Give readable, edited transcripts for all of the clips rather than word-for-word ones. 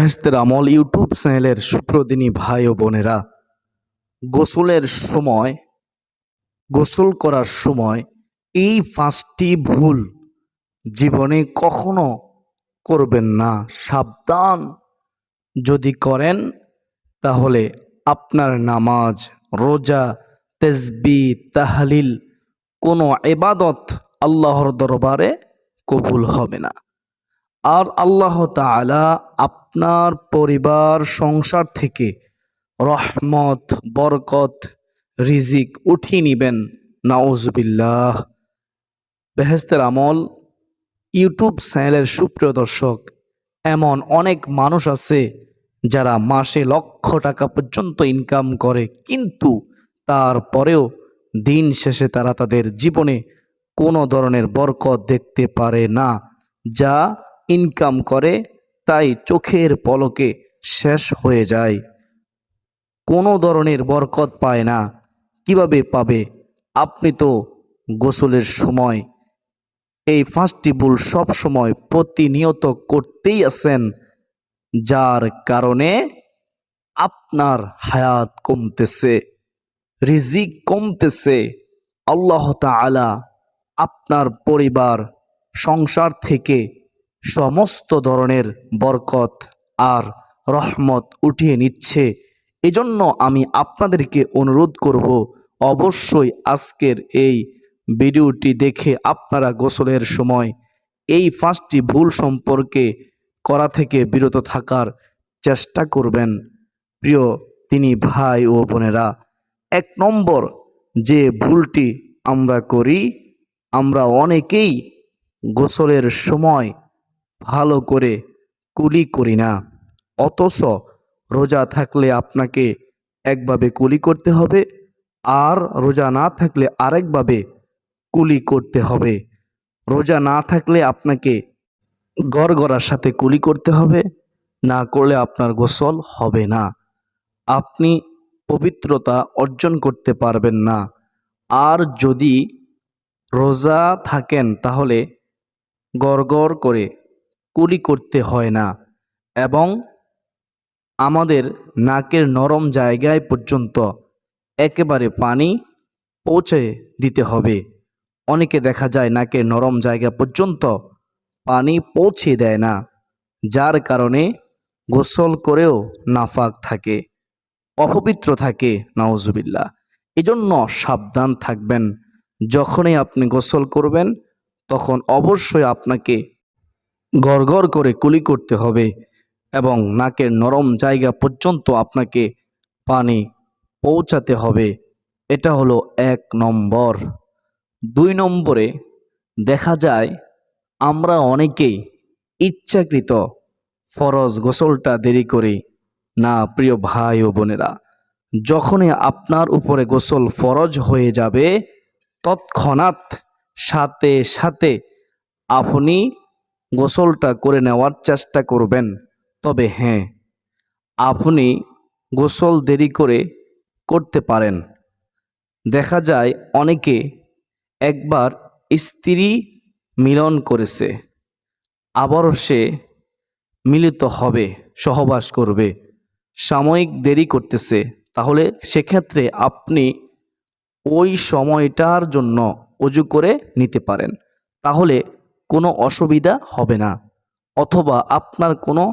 বেহেশতের আমল ইউটিউব চ্যানেলের সুপ্রদিনী ভাই ও বোনেরা, গোসলের সময়, গোসল করার সময় এই 5টি ভুল জীবনে কখনো করবেন না। সাবধান, যদি করেন তাহলে আপনার নামাজ, রোজা, তাসবিহ, তাহলিল কোনো ইবাদত আল্লাহর দরবারে কবুল হবে না। আর আল্লাহ তাআলা আপনার পরিবার সংসার থেকে রহমত, বরকত, রিজিক উঠিয়ে নিবেন। নাউজুবিল্লাহ। বেহেশতের আমল ইউটিউব চ্যানেলের সুপ্রিয় দর্শক, এমন অনেক মানুষ আছে যারা মাসে লক্ষ টাকা পর্যন্ত ইনকাম করে, কিন্তু তারপরেও দিন শেষে তারা তাদের জীবনে কোনো ধরনের বরকত দেখতে পারে না। যা ইনকাম করে তাই চোখের পলকে শেষ হয়ে যায়, কোনো ধরনের বরকত পায় না। কিভাবে পাবে? আপনি তো গোসলের সময় এই 5টি ভুল সব সময় প্রতিনিয়ত করতেই আছেন, যার কারণে আপনার হায়াত কমতেছে, রিজিক কমতেছে। আল্লাহ তাআলা আপনার পরিবার সংসার থেকে সমস্ত ধরনের বরকত আর রহমত উঠিয়ে নিচ্ছে। এজন্য আমি আপনাদেরকে অনুরোধ করব, অবশ্যই আজকের এই ভিডিওটি দেখে আপনারা গোসলের সময় এই 5টি ভুল সম্পর্কে করা থেকে বিরত থাকার চেষ্টা করবেন। প্রিয় তিনি ভাই ও বোনেরা, 1 নম্বর যে ভুলটি আমরা করি, আমরা অনেকেই গোসলের সময় ভালো করে কুলি করি না। অথচ রোজা থাকলে আপনাকে একভাবে কুলি করতে হবে, আর রোজা না থাকলে আরেকভাবে কুলি করতে হবে। রোজা না থাকলে আপনাকে গড়গড়ার সাথে কুলি করতে হবে, না করলে আপনার গোসল হবে না। আপনি পবিত্রতা অর্জন করতে পারবেন না। আর যদি রোজা থাকেন তাহলে গড়গড় করে কুলি করতে হয় না, এবং আমাদের নাকের নরম জায়গায় পর্যন্ত একেবারে পানি পৌঁছে দিতে হবে। অনেকে দেখা যায় নাকের নরম জায়গা পর্যন্ত পানি পৌঁছে দেয় না, যার কারণে গোসল করেও নাফাক থাকে, অপবিত্র থাকে। নাউজুবিল্লাহ। এজন্য সাবধান থাকবেন। যখনই আপনি গোসল করবেন তখন অবশ্যই আপনাকে গড়গড় করে কুলি করতে হবে, এবং নাকের নরম জায়গা পর্যন্ত আপনাকে পানি পৌঁছাতে হবে। এটা হলো 1 নম্বর। 2 নম্বরে দেখা যায় আমরা অনেকেই ইচ্ছাকৃত ফরজ গোসলটা দেরি করি না। প্রিয় ভাই ও বোনেরা, যখনই আপনার উপরে গোসল ফরজ হয়ে যাবে তৎক্ষণাৎ সাথে সাথে আপনি গোসলটা করে নেওয়ার চেষ্টা করবেন। তবে হ্যাঁ, আপনি গোসল দেরি করে করতে পারেন। দেখা যায় অনেকে একবার স্ত্রী মিলন করেছে, আবারও সে মিলিত হবে, সহবাস করবে, সাময়িক দেরি করতেছে, তাহলে সেক্ষেত্রে আপনি ওই সময়টার জন্য ওযু করে নিতে পারেন, তাহলে কোনো অসুবিধা হবে না। অথবা আপনার কোনো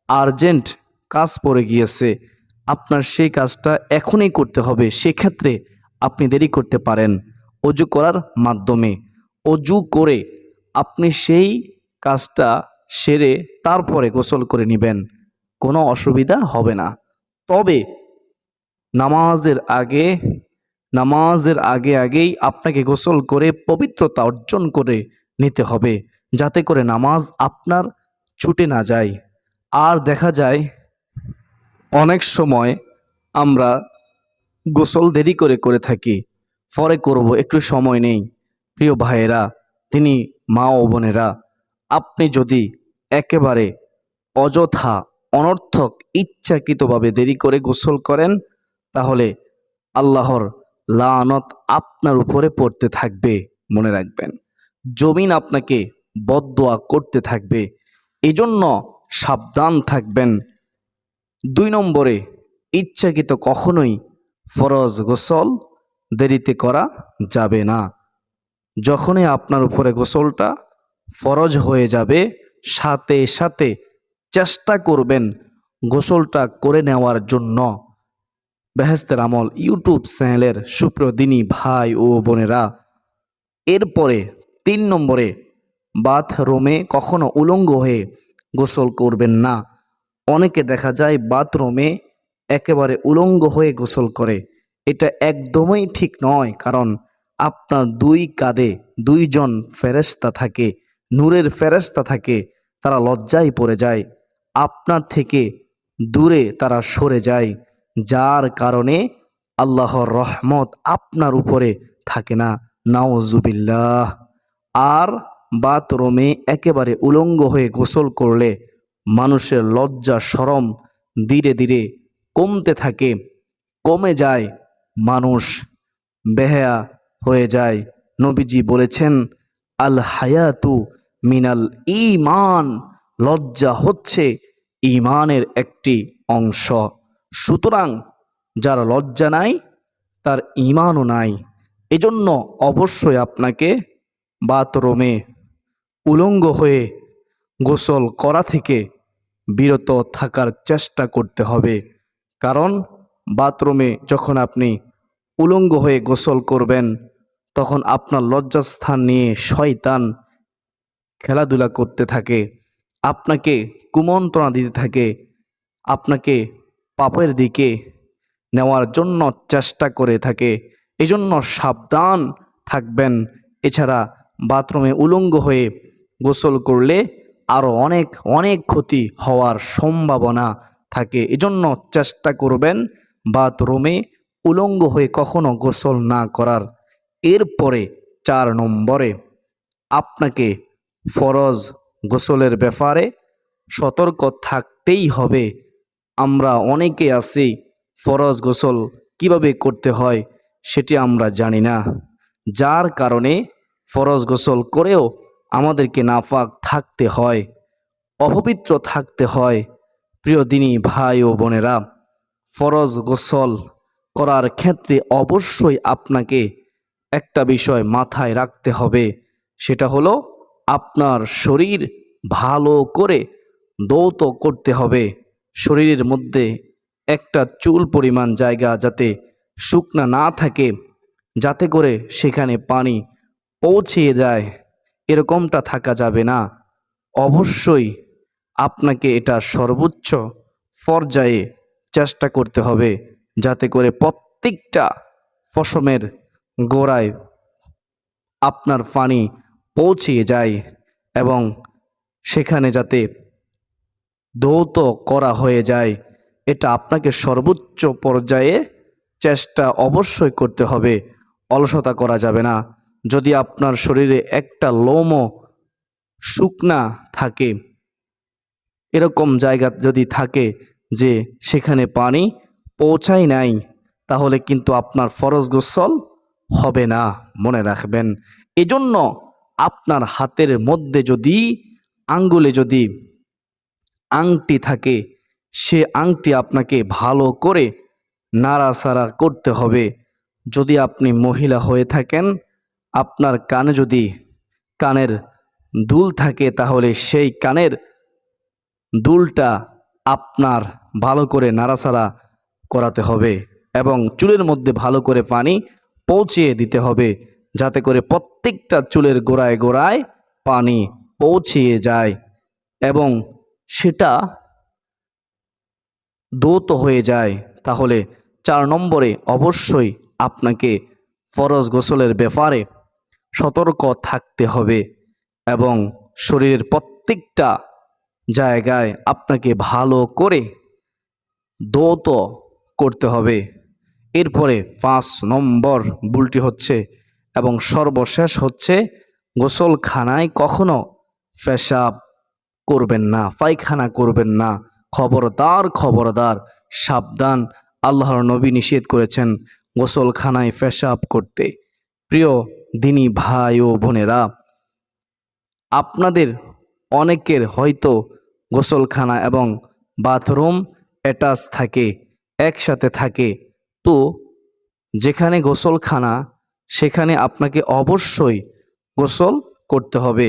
আর্জেন্ট কাজ পড়ে গিয়েছে, আপনার সেই কাজটা এখনই করতে হবে, সেক্ষেত্রে আপনি দেরি করতে পারেন ওযু করার মাধ্যমে। ওযু করে আপনি সেই কাজটা সেরে তারপরে গোসল করে নেবেন, কোনো অসুবিধা হবে না। তবে নামাজের আগেই আপনাকে গোসল করে পবিত্রতা অর্জন করে নিতে হবে, যাতে করে নামাজ আপনার ছুটে না যায়। আর দেখা যায় অনেক সময় আমরা গোসল দেরি করে থাকি, পরে করব, একটু সময় নেই। প্রিয় ভাইয়েরা, তিনি মা ও বোনেরা, আপনি যদি একেবারে অযথা অনর্থক ইচ্ছাকৃতভাবে দেরি করে গোসল করেন তাহলে আল্লাহর লানত আপনার উপরে পড়তে থাকবে। মনে রাখবেন, জমিন আপনাকে বদদোয়া করতে থাকবে। এজন্য সাবধান থাকবেন। 2 নম্বরে, ইচ্ছাকৃত কখনোই ফরজ গোসল দেরিতে করা যাবে না। যখনই আপনার উপরে গোসলটা ফরজ হয়ে যাবে, সাথে সাথে চেষ্টা করবেন গোসলটা করে নেওয়ার জন্য। বেহেশতের আমল ইউটিউব চ্যানেলের সুপ্রিয় দিনী ভাই ও বোনেরা, এরপরে 3 নম্বরে, বাথরুমে কখনো উলঙ্গ হয়ে গোসল করবেন না। অনেকে দেখা যায় বাথরুমে একেবারে উলঙ্গ হয়ে গোসল করে। এটা একদমই ঠিক নয়, কারণ আপনার 2 কাঁধে 2 জন ফেরেশতা থাকে, নূরের ফেরেশতা থাকে। তারা লজ্জায় পড়ে যায়, আপনার থেকে দূরে তারা সরে যায়, যার কারণে আল্লাহর রহমত আপনার উপরে থাকে না। নাউজুবিল্লাহ। আর বাথরুমে একেবারে উলঙ্গ হয়ে গোসল করলে মানুষের লজ্জা শরম ধীরে ধীরে কমতে থাকে, কমে যায়, মানুষ বেহায়া হয়ে যায়। নবীজি বলেছেন, আল হায়াতু মিনাল ঈমান, লজ্জা হচ্ছে ঈমানের একটি অংশ। সুতরাং যার লজ্জা নাই তার ঈমানও নাই। এজন্য অবশ্যই আপনাকে বাথরুমে উলঙ্গ হয়ে গোসল করা থেকে বিরত থাকার চেষ্টা করতে হবে। কারণ বাথরুমে যখন আপনি উলঙ্গ হয়ে গোসল করবেন, তখন আপনার লজ্জাস্থান নিয়ে শয়তান খেলাধুলা করতে থাকে, আপনাকে কুমন্ত্রণা দিতে থাকে, আপনাকে পাপের দিকে নেওয়ার জন্য চেষ্টা করে থাকে। এজন্য সাবধান থাকবেন। এছাড়া বাথরুমে উলঙ্গ হয়ে গোসল করলে আরও অনেক অনেক ক্ষতি হওয়ার সম্ভাবনা থাকে। এজন্য চেষ্টা করবেন বাথরুমে উলঙ্গ হয়ে কখনো গোসল না করার। এরপরে 4 নম্বরে, আপনাকে ফরজ গোসলের ব্যাপারে সতর্ক থাকতেই হবে। আমরা অনেকে আছি ফরজ গোসল কিভাবে করতে হয় সেটি আমরা জানি না, যার কারণে ফরজ গোসল করেও আমাদেরকে নাপাক থাকতে হয়, অপবিত্র থাকতে হয়। প্রিয় দিনী ভাই ও বোনেরা, ফরজ গোসল করার ক্ষেত্রে অবশ্যই আপনাকে একটা বিষয় মাথায় রাখতে হবে, সেটা হলো আপনার শরীর ভালো করে ধৌত করতে হবে। শরীরের মধ্যে একটা চুল পরিমাণ জায়গা যাতে শুকনা না থাকে, যাতে করে সেখানে পানি পৌঁছিয়ে যায়, এরকমটা থাকা যাবে না। অবশ্যই আপনাকে এটা সর্বোচ্চ পর্যায়ে চেষ্টা করতে হবে, যাতে করে প্রত্যেকটা পশমের গোড়ায় আপনার পানি পৌঁছিয়ে যায় এবং সেখানে যাতে ধৌত করা হয়ে যায়। এটা আপনাকে সর্বোচ্চ পর্যায়ে চেষ্টা অবশ্যই করতে হবে, অলসতা করা যাবে না। যদি আপনার শরীরে একটা লোমও শুকনা থাকে, এরকম জায়গা যদি থাকে যে সেখানে পানি পৌঁছায় নাই, তাহলে কিন্তু আপনার ফরজ গোসল হবে না, মনে রাখবেন। এজন্য আপনার হাতের মধ্যে যদি আঙ্গুলে যদি আংটি থাকে, সে আংটি আপনাকে ভালো করে নাড়াচাড়া করতে হবে। যদি আপনি মহিলা হয়ে থাকেন, আপনার কানে যদি কানের দুল থাকে, তাহলে সেই কানের দুলটা আপনার ভালো করে নাড়াচাড়া করাতে হবে এবং চুলের মধ্যে ভালো করে পানি পৌঁছিয়ে দিতে হবে, যাতে করে প্রত্যেকটা চুলের গোড়ায় গোড়ায় পানি পৌঁছিয়ে যায় এবং সেটা ধৌত হয়ে যায়। তাহলে 4 নম্বরে অবশ্যই আপনাকে ফরজ গোসলের ব্যাপারে সতর্ক থাকতে হবে এবং শরীরের প্রত্যেকটা জায়গায় আপনাকে ভালো করে ধৌত করতে হবে। এরপরে 5 নম্বর ভুলটি হচ্ছে এবং সর্বশেষ হচ্ছে, গোসলখানায় কখনো পেশাব করবেন না, পায়খানা করবেন না। খবরদার খবরদার, সাবধান। আল্লাহর নবী নিষেধ করেছেন গোসলখানায় পেশাব করতে। প্রিয় দিনী ভাই ও বোনেরা, আপনাদের অনেকের হয়তো গোসলখানা এবং বাথরুম অ্যাটাচ থাকে, একসাথে থাকে, তো যেখানে গোসলখানা সেখানে আপনাকে অবশ্যই গোসল করতে হবে।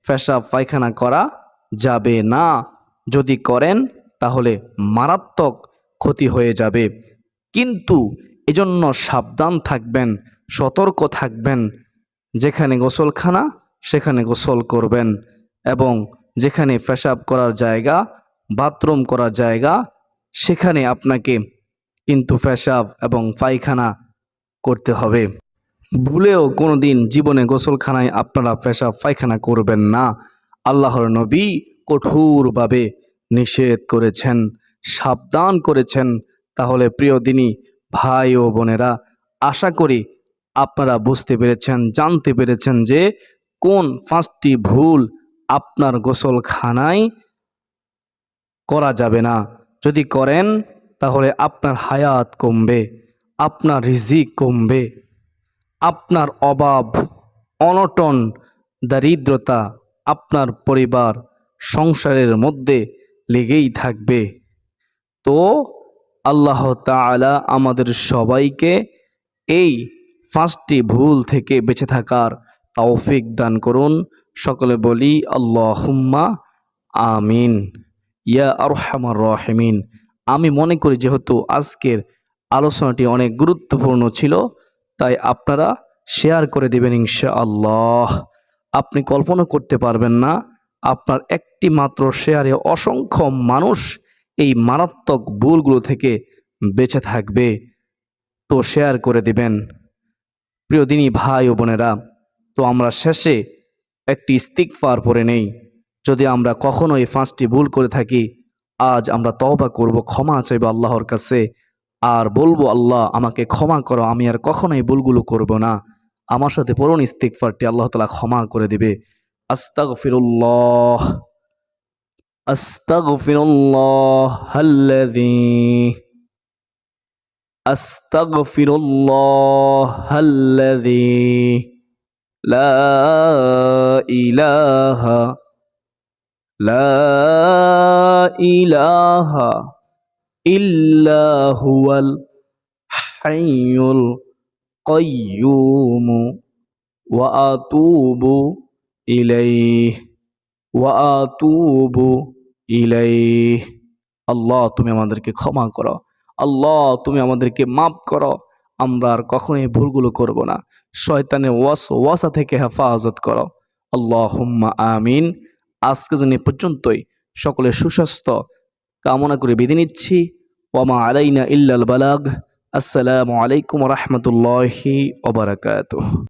পেশাব পায়খানা করা যাবে না। যদি করেন তাহলে মারাত্মক ক্ষতি হয়ে যাবে। কিন্তু এজন্য সাবধান থাকবেন, সতর্ক থাকবেন। যেখানে গোসলখানা সেখানে গোসল করবেন, এবং যেখানে পেশাব করার জায়গা, বাথরুম করার জায়গা, সেখানে আপনাকে কিন্তু পেশাব এবং পায়খানা করতে হবে। ভুলেও কোনো দিন জীবনে গোসলখানায় আপনারা পেশাব পায়খানা করবেন না। আল্লাহর নবী কঠোরভাবে নিষেধ করেছেন, সাবধান করেছেন। তাহলে প্রিয় দিনী ভাই ও বোনেরা, আশা করি আপনারা বুঝতে পেরেছেন, জানতে পেরেছেন যে কোন 5টি ভুল আপনার গোসলখানায় করা যাবে না। যদি করেন তাহলে আপনার হায়াত কমবে, আপনার রিজিক কমবে, আপনার অভাব, অনটন, দারিদ্রতা আপনার পরিবার সংসারের মধ্যে লেগেই থাকবে। তো আল্লাহ তাআলা আমাদের সবাইকে এই 5টি ভুল থেকে বেঁচে থাকার তৌফিক দান করুন। সকলে বলি আল্লাহুম্মা আমিন। ইয়া আরহামার রাহিমিন। আমি মনে করি যেহেতু আজকের আলোচনাটি অনেক গুরুত্বপূর্ণ ছিল, তাই আপনারা শেয়ার করে দেবেন ইনশাআল্লাহ। আপনি কল্পনা করতে পারবেন না, আপনার একটি মাত্র শেয়ারে অসংখ্য মানুষ এই মারাত্মক ভুলগুলো থেকে বেঁচে থাকবে। তো শেয়ার করে দিবেন। প্রিয় দিনী ভাই ও বোনেরা, তো আমরা শেষে একটি ইস্তিগফার পড়ে নেই। যদি আমরা কখনো এই 5টি ভুল করে থাকি, আজ আমরা তওবা করব, ক্ষমা চাইব আল্লাহর কাছে, আর বলবো আল্লাহ আমাকে ক্ষমা করো, আমি আর কখনো এই ভুলগুলো করব না। আমার সাথে পড়ুন ইস্তিগফারটি, আল্লাহ তাআলা ক্ষমা করে দিবে। আস্তাগফিরুল্লাহ, আস্তাগফিরুল্লাহাল্লাযী, আস্তাগফিরুল্লাহাল্লাযী লা ইলাহা লা ইলাহা ইল্লা হুয়াল হাইয়ুল কাইয়্যুম ওয়া আতুবু ইলাইহি ওয়া আতুবু ইলাইহি। আল্লাহ তুমি আমাদেরকে ক্ষমা করো, আল্লাহ তুমি আমাদেরকে মাফ করো। আমরা আর কখনোই ভুলগুলো করব না। শয়তানের ওয়াসওয়াসা থেকে হেফাজত করো। আল্লাহুম্মা আমিন। আজকের জন্য এ পর্যন্তই। সকলে সুস্বাস্থ্য কামনা করে বিদায় নিচ্ছি। ওয়ামা আলাইনা ইল্লাল বালাগ। আসসালামু আলাইকুম ওয়া রাহমাতুল্লাহি ওয়া বারাকাতুহু।